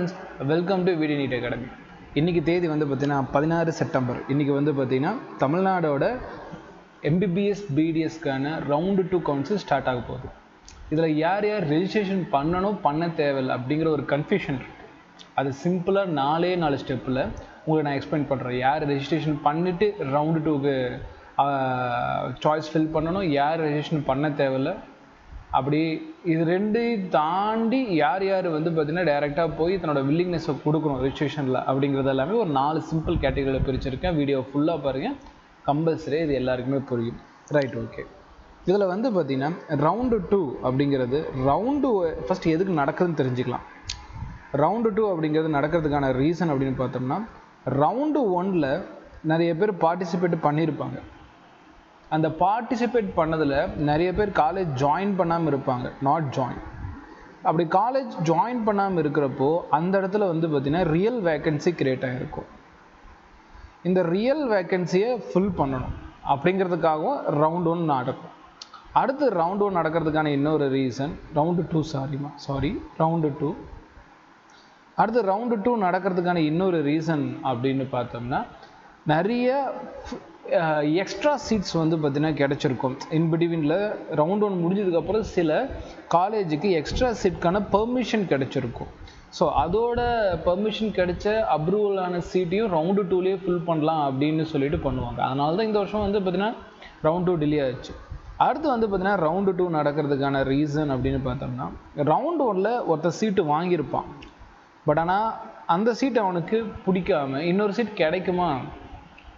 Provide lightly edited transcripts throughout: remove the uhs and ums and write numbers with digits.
Friends, welcome to விடி NEET academy. இன்றைக்கி தேதி வந்து பார்த்திங்கன்னா 16 செப்டம்பர். இன்றைக்கி வந்து பார்த்திங்கன்னா தமிழ்நாடோட எம்பிபிஎஸ் பிடிஎஸ்க்கான ரவுண்டு 2 கவுன்சில் ஸ்டார்ட் ஆக போகுது. இதில் யார் யார் ரெஜிஸ்ட்ரேஷன் பண்ணணும் பண்ண தேவையில்லை அப்படிங்கிற ஒரு கன்ஃபியூஷன் இருக்குது. அது சிம்பிளாக 4 ஸ்டெப்பில் உங்களுக்கு நான் எக்ஸ்பிளைன் பண்ணுறேன். யார் ரெஜிஸ்ட்ரேஷன் பண்ணிவிட்டு ரவுண்டு 2க்கு சாய்ஸ் ஃபில் பண்ணணும், யார் ரெஜிஸ்ட்ரேஷன் பண்ண தேவையில்லை, அப்படி இது ரெண்டையும் தாண்டி யார் யார் வந்து பார்த்திங்கன்னா டைரெக்டாக போய் தன்னோட வில்லிங்னஸை கொடுக்கணும் ரெஜிஸ்ட்ரேஷனில் அப்படிங்கிறது எல்லாமே ஒரு 4 சிம்பிள் கேட்டகரியில் பிரிச்சிருக்கேன். வீடியோ ஃபுல்லாக பாருங்கள், கம்பல்சரி இது எல்லாருக்குமே புரியும். Right, okay. இதில் வந்து பார்த்திங்கன்னா ரவுண்டு 2 அப்படிங்கிறது ரவுண்டு ஃபஸ்ட் எதுக்கு நடக்குதுன்னு தெரிஞ்சுக்கலாம். ரவுண்டு 2 அப்படிங்கிறது நடக்கிறதுக்கான ரீசன் அப்படின்னு பார்த்தோம்னா, ரவுண்டு 1ல் நிறைய பேர் பார்ட்டிசிபேட் பண்ணியிருப்பாங்க. அந்த பார்ட்டிசிபேட் பண்ணதில் நிறைய பேர் காலேஜ் ஜாயின் பண்ணாமல் இருப்பாங்க, நாட் ஜாயின். அப்படி காலேஜ் ஜாயின் பண்ணாமல் இருக்கிறப்போ அந்த இடத்துல வந்து பார்த்திங்கன்னா ரியல் வேக்கன்சி க்ரியேட் ஆகிருக்கும். இந்த ரியல் வேக்கன்சியை ஃபில் பண்ணணும் அப்படிங்கிறதுக்காகவும் ரவுண்ட் 1 நடக்கும். அடுத்து ரவுண்ட் 1 நடக்கிறதுக்கான இன்னொரு ரீசன் ரவுண்டு 2 அடுத்து ரவுண்டு 2 நடக்கிறதுக்கான இன்னொரு ரீசன் அப்படின்னு பார்த்தோம்னா, நிறைய எக்ஸ்ட்ரா சீட்ஸ் வந்து பார்த்திங்கன்னா கிடச்சிருக்கும். இன்பிட்வீனில் ரவுண்ட் 1 முடிஞ்சதுக்கப்புறம் சில காலேஜுக்கு எக்ஸ்ட்ரா சீட்கான பெர்மிஷன் கிடச்சிருக்கும். ஸோ அதோட பெர்மிஷன் கிடைச்ச அப்ரூவலான சீட்டையும் ரவுண்டு 2லேயே ஃபில் பண்ணலாம் அப்படின்னு சொல்லிட்டு பண்ணுவாங்க. அதனால தான் இந்த வருஷம் வந்து பார்த்திங்கன்னா ரவுண்ட் 2 டிலே ஆச்சு. அடுத்து வந்து பார்த்திங்கன்னா ரவுண்டு 2 நடக்கிறதுக்கான ரீசன் அப்படின்னு பார்த்தோம்னா, ரவுண்டு 1ல் ஒருத்தர் சீட்டு வாங்கியிருப்பான். பட் ஆனால் அந்த சீட் அவனுக்கு பிடிக்காம இன்னொரு சீட் கிடைக்குமா,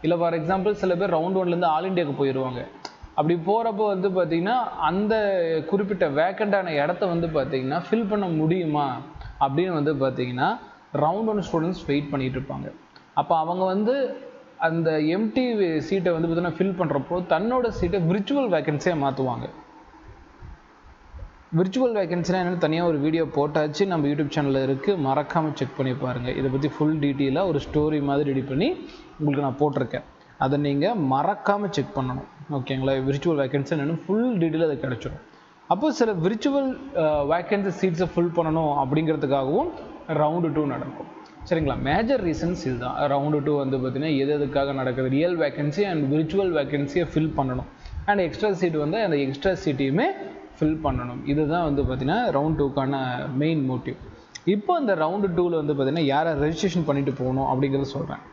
இல்லை ஃபார் எக்ஸாம்பிள் சில பேர் ரவுண்ட் 1லேருந்து ஆல் இண்டியாவுக்கு போயிடுவாங்க. அப்படி போகிறப்போ வந்து பார்த்திங்கன்னா அந்த குறிப்பிட்ட வேக்கண்டான இடத்த வந்து பார்த்திங்கன்னா ஃபில் பண்ண முடியுமா அப்படின்னு வந்து பார்த்திங்கன்னா ரவுண்ட் 1 ஸ்டூடெண்ட்ஸ் வெயிட் பண்ணிகிட்டு இருப்பாங்க. அப்போ அவங்க வந்து அந்த எம்டி சீட்டை வந்து பார்த்திங்கன்னா ஃபில் பண்ணுறப்போ தன்னோட சீட்டை விர்ச்சுவல் வேக்கன்சியாக மாற்றுவாங்க. விர்ச்சுவல் வேக்கன்சினா என்னென்னு தனியாக ஒரு வீடியோ போட்டாச்சு, நம்ம யூடியூப் சேனலில் இருக்குது, மறக்காமல் செக் பண்ணி பாருங்கள். இதை பற்றி ஃபுல் டீட்டெயிலாக ஒரு ஸ்டோரி மாதிரி ரெடி பண்ணி உங்களுக்கு நான் போட்டிருக்கேன். அதை நீங்கள் மறக்காமல் செக் பண்ணணும், ஓகேங்களா? விர்ச்சுவல் வேக்கன்சி என்னென்னு ஃபுல் டீட்டெயில் அது கிடச்சிடும். அப்போ சில விர்ச்சுவல் வேக்கன்சி சீட்ஸை ஃபில் பண்ணணும் அப்படிங்கிறதுக்காகவும் ரவுண்டு 2 நடக்கும், சரிங்களா? மேஜர் ரீசன்ஸ் இதுதான். ரவுண்டு 2 வந்து பார்த்திங்கன்னா எதுக்காக நடக்குது, ரியல் வேக்கன்சி அண்ட் விர்ச்சுவல் வேக்கன்சியை ஃபில் பண்ணணும், அண்ட் எக்ஸ்ட்ரா சீட் வந்து அந்த எக்ஸ்ட்ரா சீட்டையுமே ஃபில் பண்ணணும். இதுதான் வந்து பார்த்திங்கன்னா ரவுண்ட் 2க்கான மெயின் மோட்டிவ். இப்போ இந்த ரவுண்டு 2ல் வந்து பார்த்திங்கன்னா யாரை ரெஜிஸ்ட்ரேஷன் பண்ணிட்டு போகணும் அப்படிங்கிறத சொல்கிறேன்.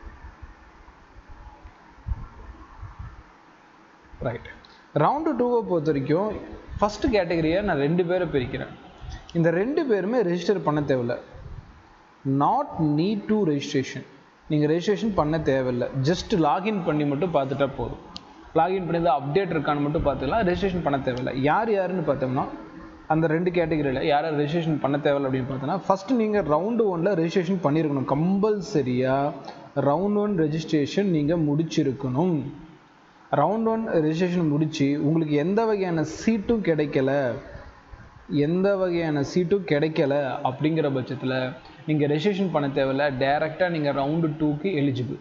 ரைட், ரவுண்டு 2வை பொறுத்த வரைக்கும் ஃபஸ்ட்டு கேட்டகரியை நான் 2 பேரை பிரிக்கிறேன். இந்த 2 பேருமே ரெஜிஸ்டர் பண்ண தேவையில்லை, நாட் நீட் டு ரெஜிஸ்ட்ரேஷன். நீங்கள் ரெஜிஸ்ட்ரேஷன் பண்ண தேவையில்லை, ஜஸ்ட் லாகின் பண்ணி மட்டும் பார்த்துட்டா போதும். லாகின் பண்ணி தான் அப்டேட் இருக்கான்னு மட்டும் பார்த்துக்கலாம், ரெஜிஸ்ட்ரேஷன் பண்ண தேவையில்லை. யாருன்னு பார்த்தோம்னா அந்த 2 கேட்டகரியில் யாரை ரெஜிஸ்ட்ரேஷன் பண்ண தேவையில்லை அப்படின்னு பார்த்தோன்னா, ஃபஸ்ட்டு நீங்கள் ரவுண்டு 1ல் ரெஜிஸ்ட்ரேஷன் பண்ணியிருக்கணும். கம்பல்சரியாக ரவுண்ட் 1 ரெஜிஸ்ட்ரேஷன் நீங்கள் முடிச்சிருக்கணும். ரவுண்ட் 1 ரெஜிஸ்ட்ரேஷன் முடித்து உங்களுக்கு எந்த வகையான சீட்டும் கிடைக்கல அப்படிங்கிற பட்சத்தில் நீங்கள் ரெஜிஸ்ட்ரேஷன் பண்ண தேவையில்லை, டைரெக்டாக நீங்கள் ரவுண்டு 2க்கு எலிஜிபிள்.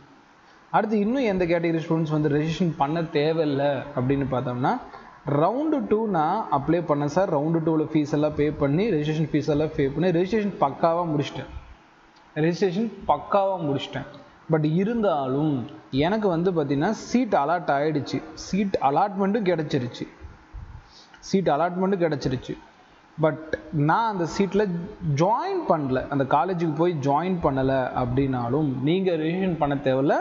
அடுத்து இன்னும் எந்த கேட்டகரி ஸ்டூடெண்ட்ஸ் வந்து ரெஜிஸ்ட்ரேஷன் பண்ண தேவையில்லை அப்படின்னு பார்த்தோம்னா, ரவுண்டு 2 நான் அப்ளை பண்ணேன் சார், ரவுண்டு 2வில் ஃபீஸ் எல்லாம் பே பண்ணி ரெஜிஸ்ட்ரேஷன் ஃபீஸ் எல்லாம் பே பண்ணி ரெஜிஸ்ட்ரேஷன் பக்காவாக முடிச்சிட்டேன். பட் இருந்தாலும் எனக்கு வந்து பார்த்திங்கன்னா சீட் அலாட் ஆகிடுச்சு, சீட் அலாட்மெண்ட்டும் கிடச்சிருச்சு. பட் நான் அந்த சீட்டில் ஜாயின் பண்ணல, அந்த காலேஜுக்கு போய் ஜாயின் பண்ணலை அப்படின்னாலும் நீங்கள் ரெஜிஸ்ட்ரேஷன் பண்ண தேவையில்ல.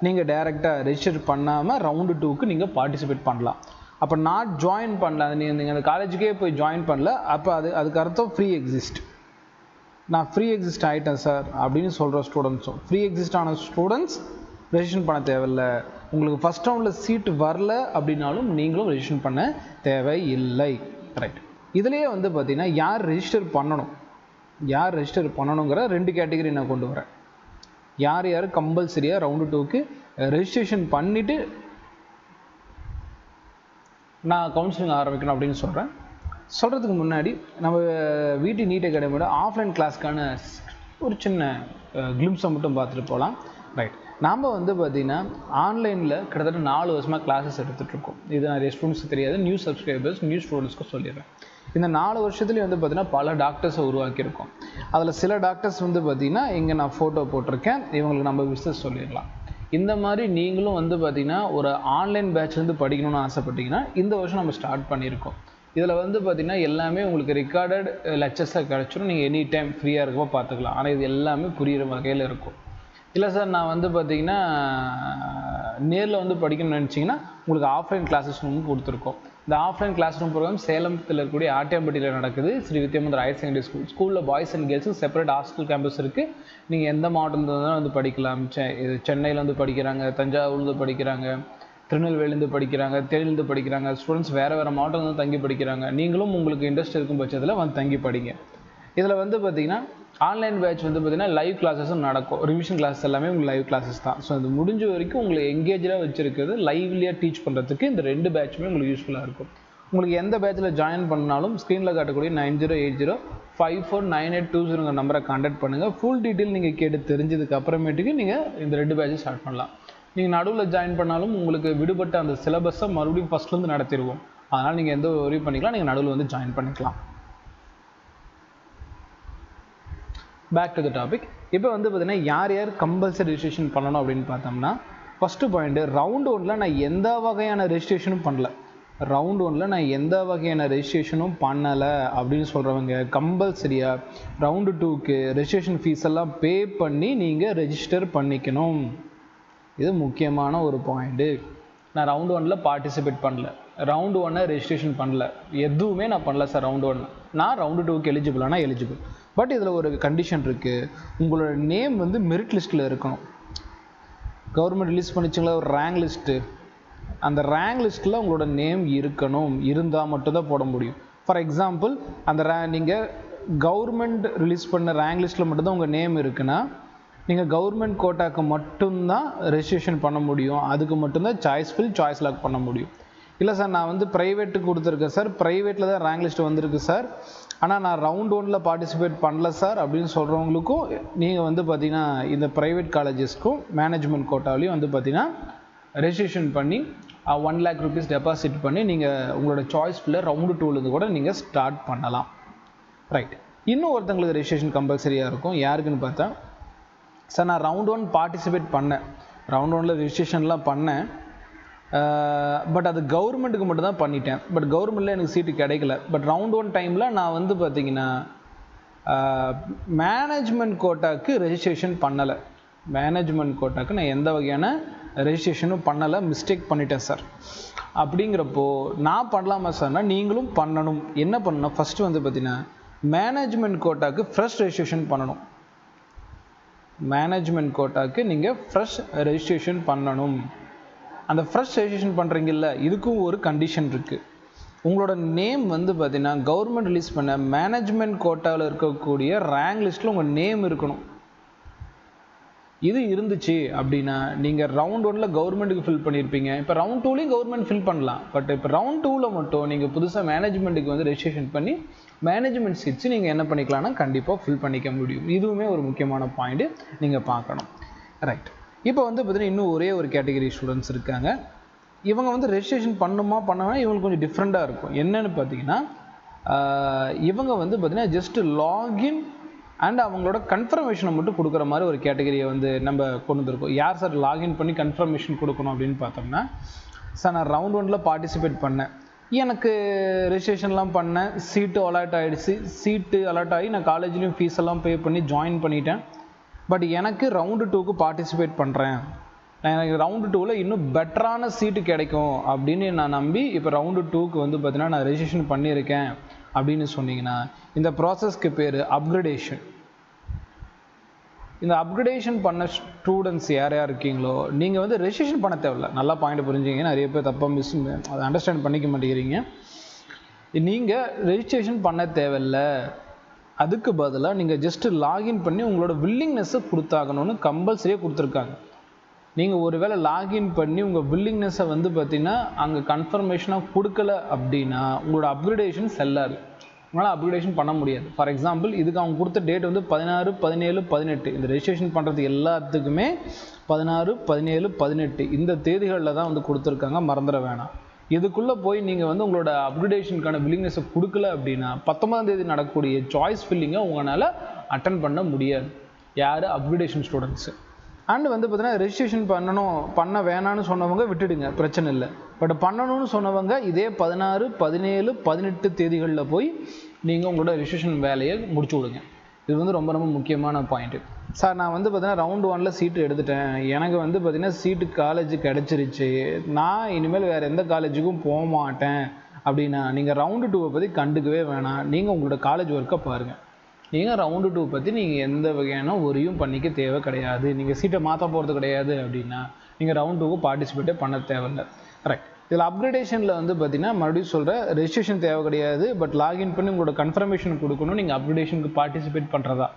நீங்கள் டைரெக்டாக ரெஜிஸ்டர் பண்ணாமல் ரவுண்டு 2க்கு நீங்கள் பார்ட்டிசிபேட் பண்ணலாம். அப்போ நான் ஜாயின் பண்ணல, நீங்கள் அந்த காலேஜுக்கே போய் ஜாயின் பண்ணல, அப்போ அதுக்கு அர்த்தம் ஃப்ரீ எக்ஸிஸ்ட். நான் ஃப்ரீ எக்ஸிஸ்ட் ஆகிட்டேன் சார் அப்படின்னு சொல்கிற ஸ்டூடெண்ட்ஸும், ஃப்ரீ எக்ஸிஸ்ட் ஆன ஸ்டூடெண்ட்ஸ் ரெஜிஸ்ட்ரேஷன் பண்ண தேவையில்லை. உங்களுக்கு ஃபஸ்ட் ரவுண்டில் சீட் வரல அப்படின்னாலும் நீங்களும் ரெஜிஸ்ட்ரேஷன் பண்ண தேவையில்லை. ரைட், இதுலேயே வந்து பார்த்திங்கன்னா யார் ரெஜிஸ்டர் பண்ணணுங்கிற 2 கேட்டகரி நான் கொண்டு வரேன். யார் கம்பல்சரியாக ரவுண்டு 2க்கு ரெஜிஸ்ட்ரேஷன் பண்ணிவிட்டு நான் கவுன்சிலிங் ஆரம்பிக்கணும் அப்படின்னு சொல்கிறதுக்கு முன்னாடி நம்ம விடி நீட் அகாடமியோட ஆஃப்லைன் கிளாஸ்க்கான ஒரு சின்ன கிளிம்ஸை மட்டும் பார்த்துட்டு போகலாம். ரைட், நாம் வந்து பார்த்திங்கன்னா ஆன்லைனில் கிட்டத்தட்ட 4 வருஷமாக கிளாஸஸ் எடுத்துகிட்ருக்கோம். இது நிறைய ஸ்டூடெண்ட்ஸுக்கு தெரியாது, நியூ சப்ஸ்கிரைபர்ஸ் நியூ ஸ்டூடெண்ட்ஸ்க்கு சொல்லிடுறேன். இந்த 4 வருஷத்துலேயும் வந்து பார்த்திங்கன்னா பல டாக்டர்ஸை உருவாக்கியிருக்கோம். அதில் சில டாக்டர்ஸ் வந்து பார்த்திங்கன்னா இங்கே நான் ஃபோட்டோ போட்டிருக்கேன், இவங்களுக்கு நம்ம விஷஸ் சொல்லிடலாம். இந்த மாதிரி நீங்களும் வந்து பார்த்திங்கன்னா ஒரு ஆன்லைன் பேட்ச்லேருந்து படிக்கணும்னு ஆசைப்பட்டீங்கன்னா இந்த வருஷம் நம்ம ஸ்டார்ட் பண்ணியிருக்கோம். இதில் வந்து பார்த்திங்கன்னா எல்லாமே உங்களுக்கு ரெக்கார்டட் லெக்சர்ஸாக கிடச்சிடும். நீங்கள் எனி டைம் ஃப்ரீயாக இருக்கப்போ பார்த்துக்கலாம். ஆனால் இது எல்லாமே புரிகிற வகையில் இருக்கும். இல்லை சார் நான் வந்து பார்த்திங்கன்னா நேரில் வந்து படிக்கணும்னு நினச்சிங்கன்னா உங்களுக்கு ஆஃப்லைன் கிளாஸஸ் ரூம் கொடுத்துருக்கோம். இந்த ஆஃப்லைன் கிளாஸ் ரூம் ப்ரோக்ராம் சேலத்தில் இருக்கக்கூடிய ஆட்டியாம்பட்டியில் நடக்குது. ஸ்ரீ வித்யாமந்திர ஹையர் செகண்டரி ஸ்கூலில் பாய்ஸ் அண்ட் கேர்ள்ஸுக்கு செப்பரேட் ஹாஸ்டல் கேம்பஸ் இருக்குது. நீங்கள் எந்த மாவட்டத்தில் இருந்தாலும் வந்து படிக்கலாம். சென்னையில் வந்து படிக்கிறாங்க, தஞ்சாவூர்லேருந்து படிக்கிறாங்க, திருநெல்வேலியிலேருந்து படிக்கிறாங்க, தேனியிலேருந்து படிக்கிறாங்க. ஸ்டூடெண்ட்ஸ் வேறு மாவட்டம் வந்து தங்கி படிக்கிறாங்க. நீங்களும் உங்களுக்கு இன்ட்ரெஸ்ட் இருக்கும் பட்சத்தில் வந்து தங்கி படிங்க. இதில் வந்து பார்த்திங்கன்னா ஆன்லைன் பேட்ச் வந்து பார்த்திங்கன்னா லைவ் கிளாஸஸும் நடக்கும். ரிவிஷன் கிளாஸ் எல்லாமே உங்களுக்கு லைவ் கிளாஸஸ் தான். ஸோ அது முடிஞ்ச வரைக்கும் உங்களுக்கு எங்கேஜாக வச்சுருக்கிறது லைவ்லியாக டீச் பண்ணுறதுக்கு இந்த 2 பேட்சுமே உங்களுக்கு யூஸ்ஃபுல்லாக இருக்கும். உங்களுக்கு எந்த பேட்சில் ஜாயின் பண்ணாலும் ஸ்க்ரீனில் காட்டக்கூடிய 9080549820 நம்பரை கான்டாக்ட் பண்ணுங்கள். ஃபுல் டீட்டெயில் நீங்கள் கேட்டு தெரிஞ்சதுக்கு அப்புறமேட்டுக்கு நீங்கள் இந்த 2 பேட்சை ஸ்டார்ட் பண்ணலாம். நீங்கள் நடுவில் ஜாயின் பண்ணாலும் உங்களுக்கு விடுபட்ட அந்த சிலபஸை மறுபடியும் ஃபஸ்ட்லேருந்து நடத்திடுவோம். அதனால் நீங்கள் எந்த ஒரி பண்ணிக்கலாம், நீங்கள் நடுவில் வந்து ஜாயின் பண்ணிக்கலாம். Back to the topic. இப்போ வந்து பார்த்தீங்கன்னா யார் யார் கம்பல்சரி ரெஜிஸ்ட்ரேஷன் பண்ணணும் அப்படின்னு பார்த்தோம்னா, ஃபஸ்ட்டு பாயிண்ட்டு ரவுண்ட் 1ல் நான் எந்த வகையான ரெஜிஸ்ட்ரேஷனும் பண்ணல. ரவுண்ட் 1ல் நான் எந்த வகையான ரெஜிஸ்ட்ரேஷனும் பண்ணலை அப்படின்னு சொல்கிறவங்க கம்பல்சரியாக ரவுண்டு 2க்கு ரெஜிஸ்ட்ரேஷன் ஃபீஸ் எல்லாம் பே பண்ணி நீங்கள் ரெஜிஸ்டர் பண்ணிக்கணும். இது முக்கியமான ஒரு பாயிண்ட்டு. நான் ரவுண்ட் 1ல் பார்ட்டிசிபேட் பண்ணல, ரவுண்டு 1 ரெஜிஸ்ட்ரேஷன் பண்ணல, எதுவுமே நான் பண்ணல சார். ரவுண்டு 1 நான் ரவுண்டு 2க்கு எலிஜிபிளானா எலிஜிபிள். பட் இதில் ஒரு கண்டிஷன் இருக்குது. உங்களோட நேம் வந்து மெரிட் லிஸ்ட்டில் இருக்கணும். கவர்மெண்ட் ரிலீஸ் பண்ணிச்சுங்களா ஒரு ரேங்க் லிஸ்ட்டு, அந்த ரேங்க் லிஸ்ட்டில் உங்களோட நேம் இருக்கணும். இருந்தால் மட்டும்தான் போட முடியும். ஃபார் எக்ஸாம்பிள் அந்த நீங்கள் கவர்மெண்ட் ரிலீஸ் பண்ண ரேங்க் லிஸ்ட்டில் மட்டும்தான் உங்கள் நேம் இருக்குன்னா நீங்கள் கவர்மெண்ட் கோட்டாக்கு மட்டும்தான் ரெஜிஸ்ட்ரேஷன் பண்ண முடியும். அதுக்கு மட்டும்தான் சாய்ஸ் ஃபில், சாய்ஸ் லாக் பண்ண முடியும். இல்லை சார் நான் வந்து ப்ரைவேட்டுக்கு கொடுத்துருக்கேன் சார், ப்ரைவேட்டில் தான் ரேங்க் லிஸ்ட் வந்திருக்கு சார், ஆனால் நான் ரவுண்ட் 1ல் பார்ட்டிசிபேட் பண்ணல சார் அப்படின்னு சொல்கிறவங்களுக்கும் நீங்கள் வந்து பார்த்திங்கன்னா இந்த ப்ரைவேட் காலேஜஸ்க்கும் மேனேஜ்மெண்ட் கோட்டாவிலையும் வந்து பார்த்திங்கன்னா ரெஜிஸ்ட்ரேஷன் பண்ணி 1 lakh rupees டெபாசிட் பண்ணி நீங்கள் உங்களோட சாய்ஸ் ஃபில்லை ரவுண்டு 2லேருந்து கூட நீங்கள் ஸ்டார்ட் பண்ணலாம். ரைட். இன்னும் ஒருத்தங்களுக்கு ரெஜிஸ்ட்ரேஷன் கம்பல்சரியாக இருக்கும். யாருக்குன்னு பார்த்தா, சார் நான் ரவுண்ட் 1 பார்ட்டிசிபேட் பண்ணேன், ரவுண்ட் 1ல் ரெஜிஸ்ட்ரேஷன்லாம் பண்ணேன், பட் அது கவர்மெண்ட்டுக்கு மட்டும் தான் பண்ணிட்டேன், பட் கவர்மெண்ட்டில் எனக்கு சீட்டு கிடைக்கல. பட் ரவுண்ட் 1 டைமில் நான் வந்து பார்த்திங்கன்னா மேனேஜ்மெண்ட் கோட்டாக்கு ரெஜிஸ்ட்ரேஷன் பண்ணலை. மேனேஜ்மெண்ட் கோட்டாக்கு நான் எந்த வகையான ரெஜிஸ்ட்ரேஷனும் பண்ணலை, மிஸ்டேக் பண்ணிட்டேன் சார் அப்படிங்கிறப்போ நான் பண்ணலாமா சார்னா நீங்களும் பண்ணணும். என்ன பண்ணணும், ஃபஸ்ட்டு வந்து பார்த்திங்கன்னா மேனேஜ்மெண்ட் கோட்டாக்கு ஃப்ரெஷ் ரெஜிஸ்ட்ரேஷன் பண்ணணும். மேனேஜ்மெண்ட் கோட்டாக்கு நீங்கள் ஃப்ரெஷ் ரெஜிஸ்ட்ரேஷன் பண்ணணும். அந்த ஃப்ரெஷ் ரெஜிஸ்ட்ரேஷன் பண்ணுறீங்கல்ல, இதுக்கும் ஒரு கண்டிஷன் இருக்குது. உங்களோட நேம் வந்து பார்த்திங்கன்னா கவர்மெண்ட் ரிலீஸ் பண்ண மேனேஜ்மெண்ட் கோட்டாவில் இருக்கக்கூடிய ரேங்க் லிஸ்ட்டில் உங்கள் நேம் இருக்கணும். இது இருந்துச்சு அப்படின்னா நீங்கள் ரவுண்ட் 1ல் கவர்மெண்ட்டுக்கு ஃபில் பண்ணியிருப்பீங்க. இப்போ ரவுண்ட் 2லேயும் கவர்மெண்ட் ஃபில் பண்ணலாம். பட் இப்போ ரவுண்ட் 2ல் மட்டும் நீங்கள் புதுசாக மேனேஜ்மெண்ட்டுக்கு வந்து ரெஜிஸ்ட்ரேஷன் பண்ணி மேனேஜ்மெண்ட் சீட்ஸ் நீங்கள் என்ன பண்ணிக்கலாம்னா கண்டிப்பாக ஃபில் பண்ணிக்க முடியும். இதுவுமே ஒரு முக்கியமான பாயிண்ட்டு நீங்கள் பார்க்கணும். ரைட். இப்போ வந்து பார்த்திங்கன்னா இன்னும் ஒரே ஒரு கேட்டகரி ஸ்டூடெண்ட்ஸ் இருக்காங்க. இவங்க வந்து ரெஜிஸ்ட்ரேஷன் பண்ணணும்னா இவங்களுக்கு கொஞ்சம் டிஃப்ரெண்ட்டாக இருக்கும். என்னென்னு பார்த்தீங்கன்னா இவங்க வந்து பார்த்திங்கன்னா ஜஸ்ட்டு லாகின் அண்ட் அவங்களோட கன்ஃபர்மேஷனை மட்டும் கொடுக்குற மாதிரி ஒரு கேட்டகரியை வந்து நம்ம கொண்டு வந்திருக்கோம். யார் சார் லாகின் பண்ணி கன்ஃபர்மேஷன் கொடுக்கணும் அப்படின்னு பார்த்தோம்னா, சார் நான் ரவுண்ட் 1ல் பார்ட்டிசிபேட் பண்ணேன், எனக்கு ரெஜிஸ்ட்ரேஷன்லாம் பண்ணேன், சீட்டு அலாட் ஆகிடுச்சு, சீட்டு அலாட் ஆகி நான் காலேஜ்லேயும் ஃபீஸ் எல்லாம் பே பண்ணி ஜாயின் பண்ணிட்டேன். பட் எனக்கு ரவுண்டு 2க்கு பார்ட்டிசிபேட் பண்ணுறேன், எனக்கு ரவுண்டு 2ல் இன்னும் பெட்டரான சீட்டு கிடைக்கும் அப்படின்னு நான் நம்பி இப்போ ரவுண்டு 2க்கு வந்து பார்த்தீங்கன்னா நான் ரெஜிஸ்ட்ரேஷன் பண்ணியிருக்கேன் அப்படின்னு சொன்னீங்கன்னா இந்த ப்ராசஸ்க்கு பேர் அப்கிரேடேஷன். இந்த அப்கிரேடேஷன் பண்ண ஸ்டூடெண்ட்ஸ் யார் யார் இருக்கீங்களோ நீங்கள் வந்து ரெஜிஸ்ட்ரேஷன் பண்ண தேவையில்ல. நல்லா பாயிண்ட் புரிஞ்சுங்க, நிறைய பேர் தப்பாக அதை அண்டர்ஸ்டாண்ட் பண்ணிக்க மாட்டேங்கிறீங்க. நீங்கள் ரெஜிஸ்ட்ரேஷன் பண்ண தேவையில்லை, அதுக்கு பதிலாக நீங்கள் ஜஸ்ட்டு லாகின் பண்ணி உங்களோட வில்லிங்னஸை கொடுத்தாகணும்னு கம்பல்சரியாக கொடுத்துருக்காங்க. நீங்கள் ஒரு வேளை லாகின் பண்ணி உங்கள் வில்லிங்னஸை வந்து பார்த்திங்கன்னா அங்கே கன்ஃபர்மேஷனாக கொடுக்கல அப்படின்னா உங்களோட அப்கிரேடேஷன் செல்லாது, உங்களால் அப்கிரேடேஷன் பண்ண முடியாது. ஃபார் எக்ஸாம்பிள் இதுக்கு அவங்க கொடுத்த டேட் வந்து 16, 17, 18 இந்த ரெஜிஸ்ட்ரேஷன் பண்ணுறது எல்லாத்துக்குமே 16, 17, 18 இந்த தேதிகளில் தான் வந்து கொடுத்துருக்காங்க, மறந்துட வேணாம். இதுக்குள்ளே போய் நீங்கள் வந்து உங்களோட அப்கிரேடேஷனுக்கான வில்லிங்னஸை கொடுக்கல அப்படின்னா 19ஆம் தேதி நடக்கக்கூடிய சாய்ஸ் ஃபில்லிங்கை உங்களால் அட்டன் பண்ண முடியாது. யார்? Upgradation students. அண்ட் வந்து பார்த்தீங்கன்னா ரெஜிஸ்ட்ரேஷன் பண்ண வேணான்னு சொன்னவங்க விட்டுடுங்க, பிரச்சனை இல்லை. பட் பண்ணணும்னு சொன்னவங்க இதே 16, 17, 18 தேதிகளில் போய் நீங்கள் உங்களோட ரெஜிஸ்ட்ரேஷன் வேலையை முடிச்சு விடுங்க. இது வந்து ரொம்ப ரொம்ப முக்கியமான பாயிண்ட்டு. சார் நான் வந்து பார்த்தீங்கன்னா ரவுண்டு 1ல் சீட்டு எடுத்துட்டேன், எனக்கு வந்து பார்த்தீங்கன்னா சீட்டு காலேஜ் கிடச்சிருச்சு, நான் இனிமேல் வேறு எந்த காலேஜுக்கும் போக மாட்டேன் அப்படின்னா நீங்கள் ரவுண்டு 2 பற்றி கண்டுக்கவே வேணாம். நீங்கள் உங்களோட காலேஜ் ஒர்க்கை பாருங்கள். நீங்கள் ரவுண்டு 2 பற்றி நீங்கள் எந்த வகையான ஒரியும் பண்ணிக்க தேவை கிடையாது. நீங்கள் சீட்டை மாற்ற போகிறது கிடையாது அப்படின்னா நீங்கள் ரவுண்ட் 2க்கு பார்ட்டிசிபேட்டே பண்ண தேவையில்லை. கரெக்ட். இதில் அப்கிரேடேஷனில் வந்து பார்த்தீங்கன்னா மறுபடியும் சொல்கிறேன், ரெஜிஸ்ட்ரேஷன் தேவை கிடையாது. பட் லாகின் பண்ணி உங்களோட கன்ஃபர்மேஷன் கொடுக்கணும் நீங்கள் அப்கிரேடேஷனுக்கு பார்ட்டிசிபேட் பண்ணுறதா.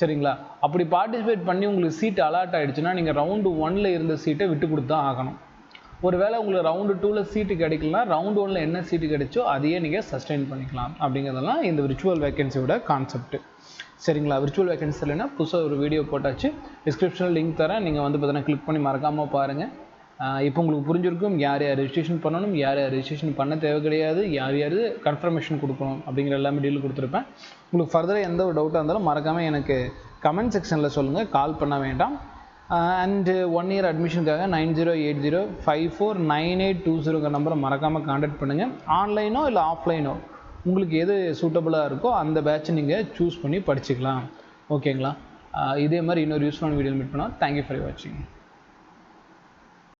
சரிங்களா? அப்படி பார்ட்டிசிபேட் பண்ணி உங்களுக்கு சீட் அலாட் ஆகிடுச்சுன்னா நீங்கள் ரவுண்டு 1ல் இருந்த சீட்டை விட்டு கொடுத்து தான் ஆகணும். ஒருவேளை உங்களுக்கு ரவுண்டு 2ல் சீட்டு கிடைக்கலாம், ரவுண்டு 1ல் என்ன சீட்டு கிடைச்சோ அதையே நீங்கள் சஸ்டெயின் பண்ணிக்கலாம். அப்படிங்கிறதெல்லாம் இந்த விர்ச்சுவல் வேகன்சியோட கான்செப்ட். சரிங்களா? விர்ச்சுவல் வேகன்சி இல்லைன்னா புதுசாக ஒரு வீடியோ போட்டாச்சு, டிஸ்கிரிப்ஷனில் லிங்க் தரேன், நீங்கள் வந்து பார்த்தீங்கன்னா கிளிக் பண்ணி மறக்காமல் பாருங்கள். இப்போ உங்களுக்கு புரிஞ்சிருக்கும் யார் யார் ரெஜிஸ்ட்ரேஷன் பண்ணணும், யார் யார் ரெஜிஸ்ட்ரேஷன் பண்ண தேவை கிடையாது, யார் யார் கன்ஃபர்மேஷன் கொடுக்கணும் அப்படிங்கிற எல்லாமே டீல் கொடுத்துருப்பேன். உங்களுக்கு ஃபர்தராக எந்த ஒரு டவுட்டாக இருந்தாலும் மறக்காமல் எனக்கு கமெண்ட் செக்ஷனில் சொல்லுங்கள், கால் பண்ண வேண்டாம். அண்டு 1 இயர் அட்மிஷனுக்காக 9080549820 நம்பரை மறக்காமல் கான்டாக்ட் பண்ணுங்கள். ஆன்லைனோ இல்லை ஆஃப்லைனோ உங்களுக்கு எது சூட்டபுளாக இருக்கோ அந்த பேட்சை நீங்கள் சூஸ் பண்ணி படிச்சுக்கலாம். ஓகேங்களா? இதே மாதிரி இன்னொரு யூஸ்ஃபுல்லான வீடியோ மீட் பண்ணலாம். தேங்க்யூ ஃபார் வாட்சிங்.